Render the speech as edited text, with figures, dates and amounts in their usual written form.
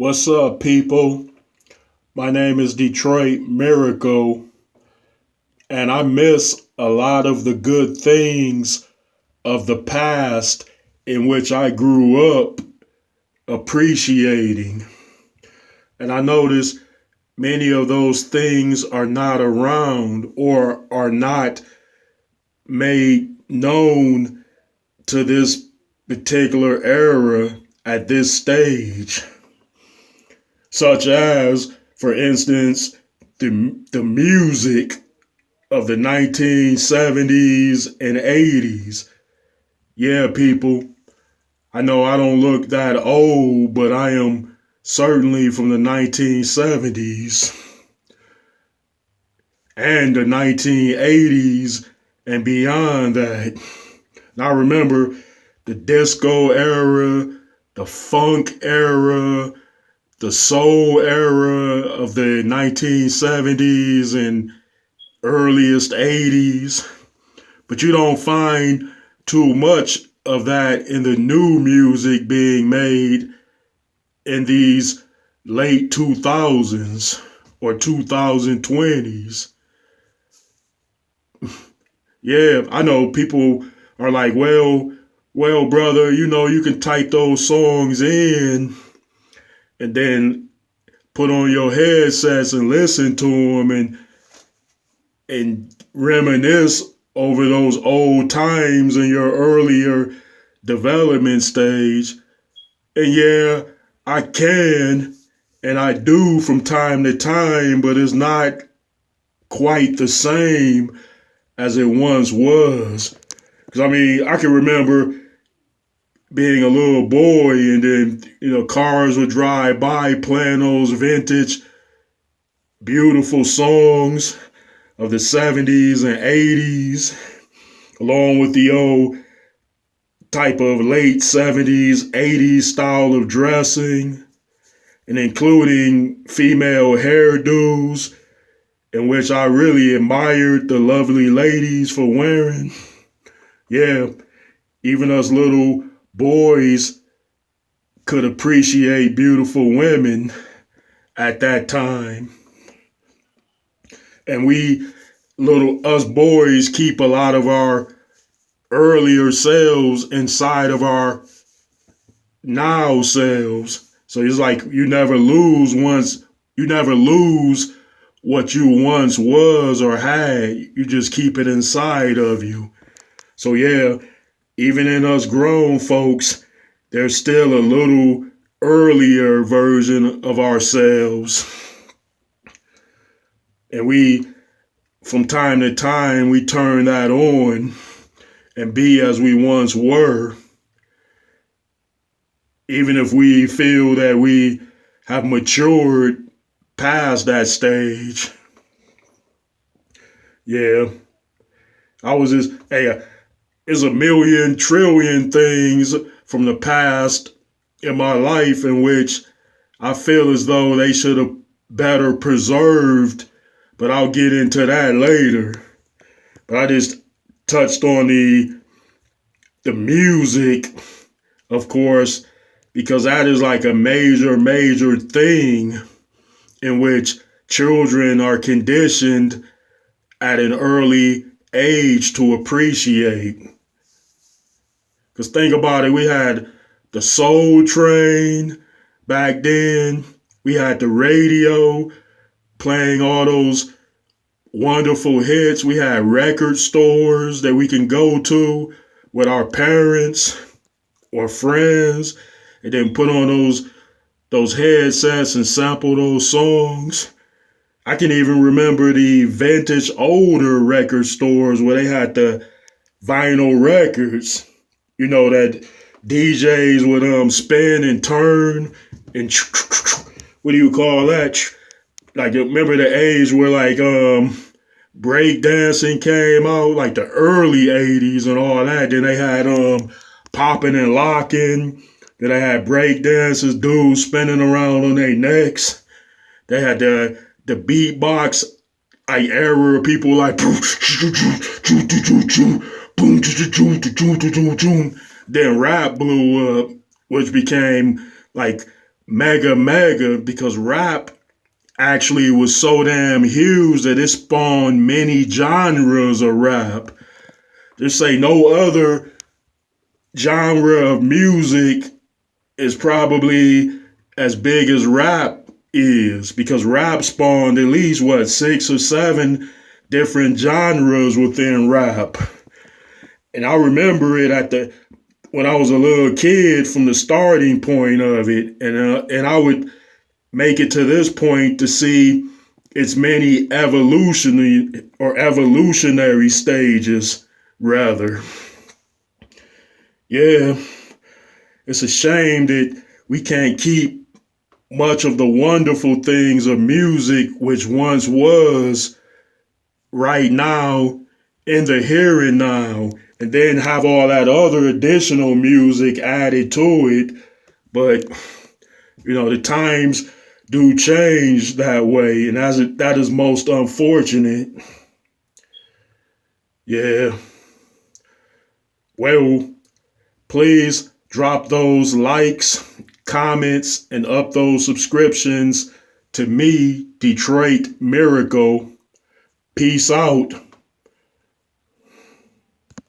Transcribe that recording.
What's up, people? My name is Detroit Miracle, and I miss a lot of the good things of the past in which I grew up appreciating. And I notice many of those things are not around or are not made known to this particular era at this stage, such as, for instance, the music of the 1970s and 80s. Yeah, people, I know I don't look that old, but I am certainly from the 1970s and the 1980s and beyond that. And I remember the disco era, the funk era, the soul era of the 1970s and earliest 80s, but you don't find too much of that in the new music being made in these late 2000s or 2020s. Yeah, I know people are like, well, brother, you can type those songs in and then put on your headsets and listen to them and reminisce over those old times in your earlier development stage. And yeah, I can and I do from time to time, but it's not quite the same as it once was. Because I mean, I can remember being a little boy and then, cars would drive by playing those vintage, beautiful songs of the 70s and 80s, along with the old type of late 70s, 80s style of dressing, and including female hairdos, in which I really admired the lovely ladies for wearing. Yeah, even us little boys could appreciate beautiful women at that time. And us boys, keep a lot of our earlier selves inside of our now selves. So it's like you never lose what you once was or had. You just keep it inside of you. So yeah, even in us grown folks, there's still a little earlier version of ourselves. And from time to time, we turn that on and be as we once were, even if we feel that we have matured past that stage. Yeah, I was just, hey, there's a million trillion things from the past in my life in which I feel as though they should have better preserved, but I'll get into that later. But I just touched on the music, of course, because that is like a major thing in which children are conditioned at an early age to appreciate. Because think about it, we had the Soul Train back then, we had the radio playing all those wonderful hits, we had record stores that we can go to with our parents or friends and then put on those headsets and sample those songs. I can even remember the vintage older record stores where they had the vinyl records, that DJs would spin and turn and what do you call that? Like, remember the age where like break dancing came out, like the early 80s and all that. Then they had popping and locking. Then they had break dancers, dudes spinning around on their necks. They had the beatbox like era, people like then rap blew up, which became like mega because rap actually was so damn huge that it spawned many genres of rap. Just say no other genre of music is probably as big as rap is, because rap spawned at least what, 6 or 7 different genres within rap. And I remember it when I was a little kid, from the starting point of it, and I would make it to this point to see its many evolutionary stages, rather. Yeah, it's a shame that we can't keep much of the wonderful things of music which once was right now, in the here and now, and then have all that other additional music added to it. But the times do change that way, and that is most unfortunate. Yeah. Well, please drop those likes, comments, and up those subscriptions to me, Detroit Miracle. Peace out.